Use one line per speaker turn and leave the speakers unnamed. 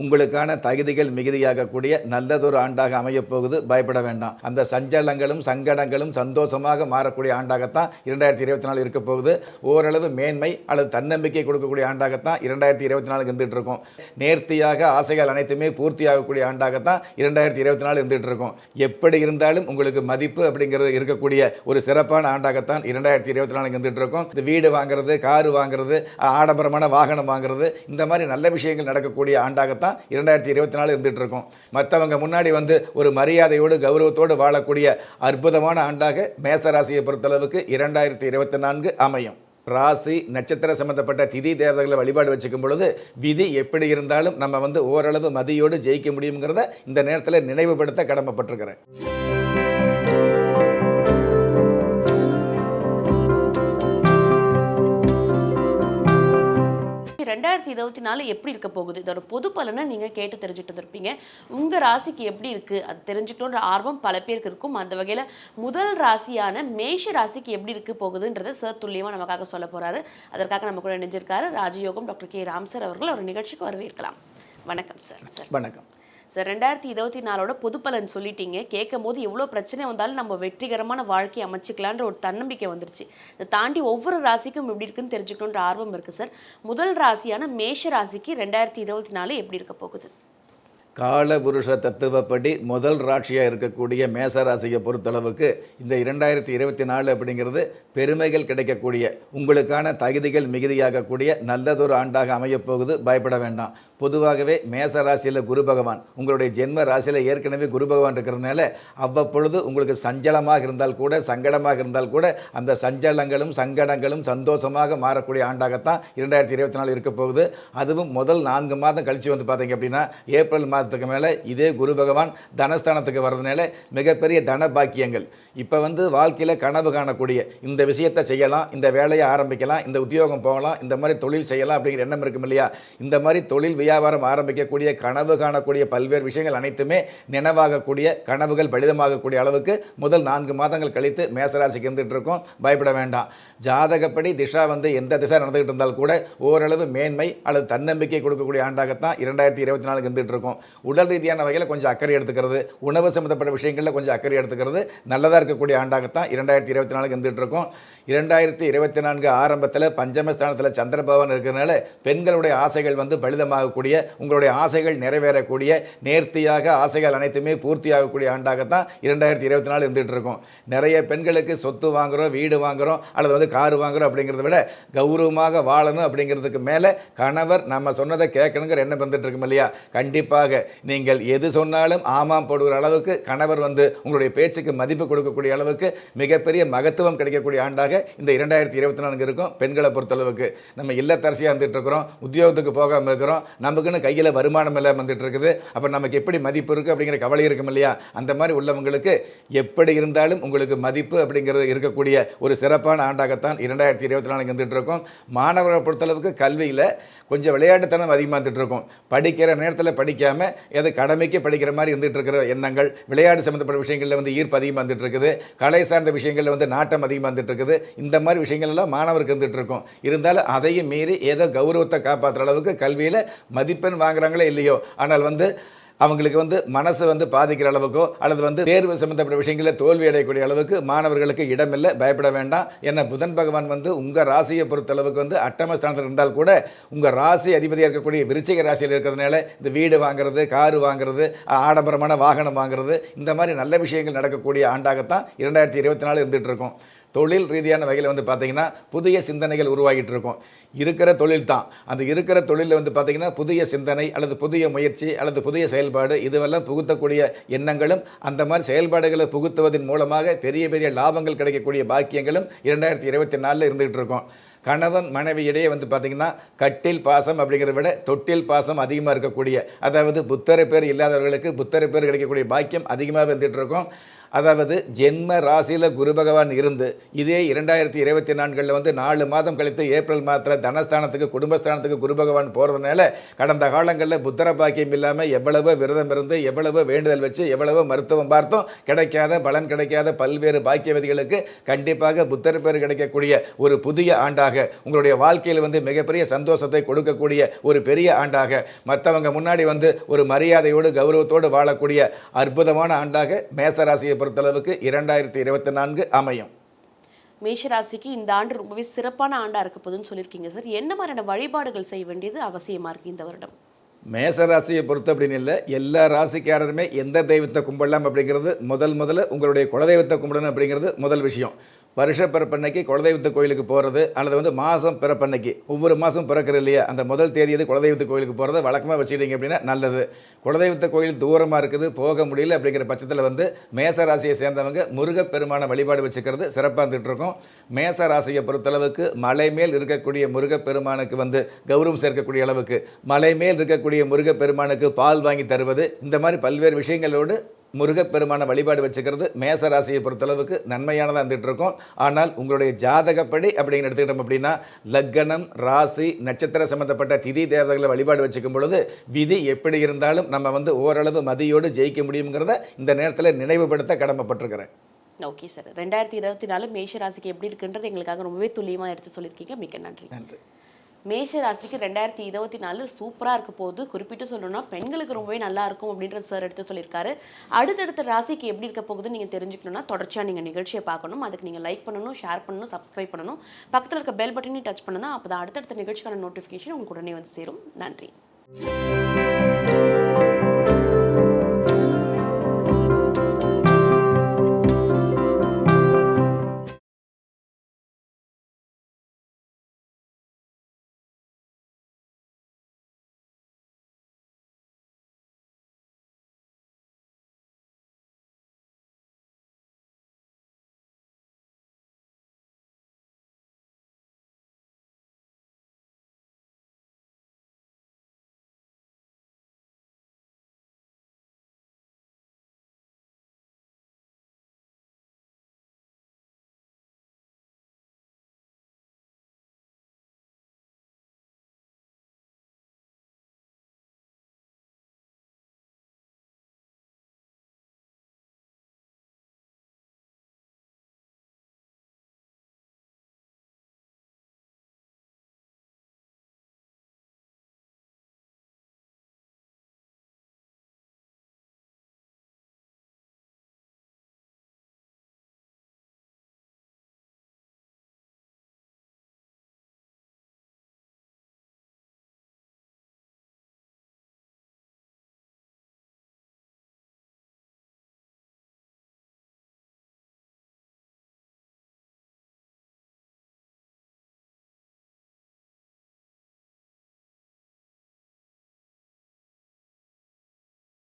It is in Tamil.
உங்களுக்கான தகுதிகள் மிகுதியாகக்கூடிய நல்லதொரு ஆண்டாக அமையப் போகுது. பயப்பட வேண்டாம். அந்த சஞ்சலங்களும் சங்கடங்களும் சந்தோஷமாக மாறக்கூடிய ஆண்டாகத்தான் 2024 இருக்க போகுது. ஓரளவு மேன்மை அல்லது தன்னம்பிக்கை கொடுக்கக்கூடிய ஆண்டாகத்தான் 2024 இருந்துட்டு இருக்கும். நேர்த்தியாக ஆசைகள் அனைத்துமே பூர்த்தியாகக்கூடிய ஆண்டாகத்தான் 2024 இருந்துட்டு இருக்கும். எப்படி இருந்தாலும் உங்களுக்கு மதிப்பு அப்படிங்கிறது இருக்கக்கூடிய ஒரு சிறப்பான ஆண்டாகத்தான் 2024 இருந்துட்டு இருக்கும். இந்த வீடு வாங்குறது, காரு வாங்குறது, ஆடம்பரமான வாகனம் வாங்குறது, இந்த மாதிரி நல்ல விஷயங்கள் நடக்கக்கூடிய ஆண்டாகத்தான் 2024 இருந்துட்டு இருக்கும். மற்றவங்க முன்னாடி வந்து ஒரு மரியாதையோடு கௌரவத்தோடு வாழக்கூடிய அற்புதமான ஆண்டாக மேசராசியை பொறுத்தளவுக்கு 2024 அமையும். ராசி நட்சத்திர சம்பந்தப்பட்ட திதி தேவதைகளை வழிபாடு வச்சுக்கும் பொழுது விதி எப்படி இருந்தாலும் நம்ம வந்து ஓரளவு மதியோடு ஜெயிக்க முடியுங்கிறத இந்த நேரத்தில் நினைவுபடுத்த கடமைப்பட்டிருக்கிறேன்.
2024 எப்படி இருக்க போகுது, இதோட பொது பலனை நீங்கள் கேட்டு தெரிஞ்சுட்டு இருப்பீங்க. உங்கள் ராசிக்கு எப்படி இருக்குது அது தெரிஞ்சுக்கணுன்ற ஆர்வம் பல பேருக்கு இருக்கும். அந்த வகையில் முதல் ராசியான மேஷ ராசிக்கு எப்படி இருக்க போகுதுன்றதை சார் துல்லியமாக நமக்காக சொல்ல போகிறாரு. அதற்காக நம்ம கூட இணைஞ்சிருக்காரு ராஜயோகம் டாக்டர் கே ராம் சார் அவர்கள். ஒரு நிகழ்ச்சிக்கு வரவேற்கலாம். வணக்கம் சார். சார்
வணக்கம்
சார். 2024 பொது பலன் சொல்லிட்டீங்க. கேட்கும் போது எவ்வளோ பிரச்சனை வந்தாலும் நம்ம வெற்றிகரமான வாழ்க்கையை அமைச்சிக்கலான்ற ஒரு தன்னம்பிக்கை வந்துருச்சு. இதை தாண்டி ஒவ்வொரு ராசிக்கும் எப்படி இருக்குன்னு தெரிஞ்சுக்கணுன்ற ஆர்வம் இருக்குது சார். முதல் ராசியான மேஷ ராசிக்கு 2024 எப்படி இருக்க போகுது?
காலபுருஷ தத்துவப்படி முதல் ராசியாக இருக்கக்கூடிய மேசராசியை பொறுத்தளவுக்கு இந்த 2024 அப்படிங்கிறது பெருமைகள் கிடைக்கக்கூடிய, உங்களுக்கான தகுதிகள் மிகுதியாகக்கூடிய நல்லதொரு ஆண்டாக அமையப் போகுது. பயப்பட வேண்டாம். பொதுவாகவே மேசராசியில் குரு பகவான் உங்களுடைய ஜென்ம ராசியில் ஏற்கனவே குரு பகவான் இருக்கிறதுனால அவ்வப்பொழுது உங்களுக்கு சஞ்சலமாக இருந்தால் கூட, சங்கடமாக இருந்தால் கூட, அந்த சஞ்சலங்களும் சங்கடங்களும் சந்தோஷமாக மாறக்கூடிய ஆண்டாகத்தான் 2024 இருக்க போகுது. அதுவும் முதல் 4 மாதம் கழித்து வந்து பார்த்தீங்க அப்படின்னா ஏப்ரல் மாதத்துக்கு மேலே இதே குரு பகவான் தனஸ்தானத்துக்கு வர்றதுனால மிகப்பெரிய தன பாக்கியங்கள். இப்போ வந்து வாழ்க்கையில் கனவு காணக்கூடிய இந்த விஷயத்தை செய்யலாம், இந்த வேலையை ஆரம்பிக்கலாம், இந்த உத்தியோகம் போகலாம், இந்த மாதிரி தொழில் செய்யலாம் அப்படிங்கிற எண்ணம் இருக்கும் இல்லையா? இந்த மாதிரி தொழில் வியாபாரம் ஆரம்பிக்கக்கூடிய, கனவு காணக்கூடிய பல்வேறு விஷயங்கள் அனைத்துமே நினைவாகக்கூடிய, கனவுகள் பலிதமாகக்கூடிய அளவுக்கு முதல் 4 மாதங்கள் கழித்து மேசராசிக்கு இருந்துகிட்டு இருக்கும். பயப்பட வேண்டாம். ஜாதகப்படி திசா வந்து எந்த திசை நடந்துகிட்டு இருந்தால் கூட ஓரளவு மேன்மை அல்லது தன்னம்பிக்கை கொடுக்கக்கூடிய ஆண்டாகத்தான் 2024 இருந்துகிட்டு இருக்கும். உடல் ரீதியான வகையில் கொஞ்சம் அக்கறை எடுத்துக்கிறது, உணவு சம்பந்தப்பட்ட விஷயங்களில் கொஞ்சம் அக்கறை எடுத்துக்கிறது நல்லதாக இருக்கக்கூடிய ஆண்டாகத்தான் 2024 இருந்துகிட்டு இருக்கும். 2024 ஆரம்பத்தில் பஞ்சமஸ்தானத்தில் சந்திர பகவான் இருக்கிறதுனால பெண்களுடைய ஆசைகள் வந்து பலிதமாகக்கூடிய, உங்களுடைய ஆசைகள் நிறைவேறக்கூடிய, நேர்த்தியாக ஆசைகள் அனைத்துமே பூர்த்தியாகக்கூடிய ஆண்டாகத்தான் 2024 இருந்துகிட்டு இருக்கும். நிறைய பெண்களுக்கு சொத்து வாங்குகிறோம், வீடு வாங்குகிறோம், அல்லது வந்து காரு வாங்குகிறோம் அப்படிங்கிறத விட கௌரவமாக வாழணும் அப்படிங்கிறதுக்கு மேலே கணவர் நம்ம சொன்னதை கேட்கணுங்கிற எண்ணம் வந்துட்டு இருக்கும் இல்லையா? கண்டிப்பாக நீங்கள் எது சொன்னாலும் ஆமாம் போடுகிற அளவுக்கு கணவர் வந்து உங்களுடைய பேச்சுக்கு மதிப்பு கொடுக்கக்கூடிய அளவுக்கு மிகப்பெரிய மகத்துவம் கிடைக்கக்கூடிய ஆண்டாக இந்த 2024 இருக்கும். பெண்களை பொறுத்தளவுக்கு நம்ம இல்லத்தரசியாக வந்துட்டு இருக்கிறோம், உத்தியோகத்துக்கு போகாமல் இருக்கிறோம், நமக்குன்னு கையில் வருமானம் எல்லாம் வந்துட்டு இருக்குது, அப்போ நமக்கு எப்படி மதிப்பு இருக்குது அப்படிங்கிற கவலை இருக்கும் இல்லையா? அந்த மாதிரி உள்ளவங்களுக்கு எப்படி இருந்தாலும் உங்களுக்கு மதிப்பு அப்படிங்கிறது இருக்கக்கூடிய ஒரு சிறப்பான ஆண்டாகத்தான் 2024 வந்துட்டு இருக்கும். மாணவர்களை பொறுத்தளவுக்கு கல்வியில் கொஞ்சம் விளையாட்டுத்தனம் அதிகமாக வந்துட்டு இருக்கும். படிக்கிற நேரத்தில் படிக்காமல் எது கடமைக்கு படிக்கிற மாதிரி இருந்துகிட்டு இருக்கிற எண்ணங்கள், விளையாட்டு சம்மந்தப்பட்ட விஷயங்களில் வந்து ஈர்ப்பு அதிகமாக வந்துட்டு இருக்குது, கலை சார்ந்த விஷயங்களில் வந்து நாட்டம் அதிகமாக வந்துட்டு இருக்குது. இந்த மாதிரி விஷயங்கள் எல்லாம் மாணவருக்கு இருந்துகிட்டு இருக்கும். இருந்தாலும் அதையும் மீறி ஏதோ கௌரவத்தை காப்பாற்றுற அளவுக்கு கல்வியில் மதிப்பெண் வாங்குறாங்களே இல்லையோ, ஆனால் வந்து அவங்களுக்கு வந்து மனசு வந்து பாதிக்கிற அளவுக்கோ அல்லது வந்து தேர்வு சம்பந்தப்பட்ட விஷயங்களில் தோல்வி அடையக்கூடிய அளவுக்கு மாணவர்களுக்கு இடமில்லை. பயப்பட வேண்டாம். ஏன்னா புதன் பகவான் வந்து உங்கள் ராசியை பொறுத்தளவுக்கு வந்து அட்டமஸ்தானத்தில் இருந்தால் கூட உங்கள் ராசி அதிபதியாக இருக்கக்கூடிய விருச்சிக ராசியில் இருக்கிறதுனால இந்த வீடு வாங்குறது, காரு வாங்குறது, ஆடம்பரமான வாகனம் வாங்குறது, இந்த மாதிரி நல்ல விஷயங்கள் நடக்கக்கூடிய ஆண்டாகத்தான் 2024 இருந்துகிட்டு இருக்கும். தொழில் ரீதியான வகையில் வந்து பார்த்திங்கன்னா புதிய சிந்தனைகள் உருவாகிட்டு இருக்கும். இருக்கிற தொழில் தான், அந்த இருக்கிற தொழிலில் வந்து பார்த்திங்கன்னா புதிய சிந்தனை அல்லது புதிய முயற்சி அல்லது புதிய செயல்பாடு இதுவெல்லாம் புகுத்தக்கூடிய எண்ணங்களும், அந்த மாதிரி செயல்பாடுகளை புகுத்துவதன் மூலமாக பெரிய பெரிய லாபங்கள் கிடைக்கக்கூடிய பாக்கியங்களும் 2024 இருந்துகிட்டு இருக்கும். கணவன் மனைவி இடையே வந்து பார்த்திங்கன்னா கட்டில் பாசம் அப்படிங்கிறத விட தொட்டில் பாசம் அதிகமாக இருக்கக்கூடிய, அதாவது புத்தரை பேர் இல்லாதவர்களுக்கு புத்தரை பேர் கிடைக்கக்கூடிய பாக்கியம் அதிகமாக வந்துட்டு இருக்கும். அதாவது ஜென்ம ராசியில் குரு பகவான் இருந்து இதே 2024 வந்து 4 மாதம் கழித்து ஏப்ரல் மாதத்தில் தனஸ்தானத்துக்கு குடும்பஸ்தானத்துக்கு குரு பகவான் போகிறதுனால கடந்த காலங்களில் புத்தர பாக்கியம் இல்லாமல் எவ்வளவோ விரதம் இருந்து, எவ்வளவோ வேண்டுதல் வச்சு, எவ்வளவோ மருத்துவம் பார்த்தோம், கிடைக்காத பலன் கிடைக்காத பல்வேறு பாக்கியவதிகளுக்கு கண்டிப்பாக புத்தர் பேர் கிடைக்கக்கூடிய ஒரு புதிய ஆண்டாக ஆண்டாக, உங்களுடைய வாழ்க்கையில் வந்து மிகப்பெரிய சந்தோஷத்தை கொடுக்கக்கூடிய ஒரு பெரிய ஆண்டாக, மற்றவங்க முன்னாடி வந்து ஒரு மரியாதையோடு கௌரவத்தோடு வாழக்கூடிய அற்புதமான ஆண்டாக மேசராசியை பொறுத்தளவுக்கு 2024 அமையும்.
மேஷராசிக்கு இந்த ஆண்டு ரொம்பவே சிறப்பான ஆண்டா இருக்க போகுதுன்னு சொல்லியிருக்கீங்க சார். என்ன மாதிரியான வழிபாடுகள் செய்ய வேண்டியது அவசியமா இருக்கு இந்த வருடம்?
மேசராசியை பொறுத்த அப்படின்னு இல்லை, எல்லா ராசிக்காரருமே எந்த தெய்வத்தை கும்பிடலாம் அப்படிங்கிறது முதல்ல உங்களுடைய குலதெய்வத்தை கும்பிடணும் அப்படிங்கிறது முதல் விஷயம். வருஷ பிறப்பன்னைக்கு குலதெய்வத்து கோயிலுக்கு போகிறது, அல்லது வந்து மாதம் பிறப்பன்னைக்கு ஒவ்வொரு மாதம் பிறக்கிறது இல்லையா, அந்த முதல் தேதியது குலதெய்வத்து கோயிலுக்கு போகிறத வழக்கமாக வச்சுக்கிட்டீங்க அப்படின்னா நல்லது. குலதெய்வத்து கோயில் தூரமாக இருக்குது, போக முடியல அப்படிங்கிற பட்சத்தில் வந்து மேசராசியை சேர்ந்தவங்க முருகப்பெருமான வழிபாடு வச்சுக்கிறது சிறப்பாக இருந்துகிட்டு இருக்கும். மேசராசியை பொறுத்தளவுக்கு மலை மேல் இருக்கக்கூடிய முருகப்பெருமானுக்கு வந்து கௌரவம் சேர்க்கக்கூடிய அளவுக்கு, மலை மேல் இருக்கக்கூடிய முருகப்பெருமானுக்கு பால் வாங்கி தருவது, இந்த மாதிரி பல்வேறு விஷயங்களோடு முருகப்பெருமான வழிபாடு வச்சுக்கிறது மேசராசியை பொறுத்தளவுக்கு நன்மையானதாக இருந்துகிட்டு இருக்கும். ஆனால் உங்களுடைய ஜாதகப்படி அப்படிங்கிற எடுத்துக்கிட்டோம் அப்படின்னா, லக்கணம், ராசி, நட்சத்திர சம்மந்தப்பட்ட திதி தேவதைகளை வழிபாடு வச்சுக்கும் பொழுது விதி எப்படி இருந்தாலும் நம்ம வந்து ஓரளவு மதியோடு ஜெயிக்க முடியுங்கிறத இந்த நேரத்தில் நினைவுபடுத்த கடமைப்பட்டிருக்கிறேன்.
Okay sir. 2024 மேஷ ராசிக்கு எப்படி இருக்குன்றது எங்களுக்காக ரொம்பவே துல்லியமாக எடுத்து சொல்லியிருக்கீங்க. மிக்க நன்றி.
நன்றி.
மேஷ ராசிக்கு 2024 சூப்பராக இருக்க போகுது. குறிப்பிட்டு சொல்லணும்னா பெண்களுக்கு ரொம்பவே நல்லா இருக்கும் அப்படின்றது சார் எடுத்து சொல்லியிருக்காரு. அடுத்தடுத்த ராசிக்கு எப்படி இருக்க போகுதுன்னு நீங்கள் தெரிஞ்சுக்கணும்னா தொடர்ச்சியாக நீங்கள் நிகழ்ச்சியை பார்க்கணும். அதுக்கு நீங்கள் லைக் பண்ணணும், ஷேர் பண்ணணும், சப்ஸ்கிரைப் பண்ணணும். பக்கத்தில் இருக்க பெல் பட்டனையும் டச் பண்ணணும். அப்போ தான் அடுத்தடுத்த நிகழ்ச்சிக்கான நோட்டிஃபிகேஷன் உங்களுக்கு உடனே வந்து சேரும். நன்றி.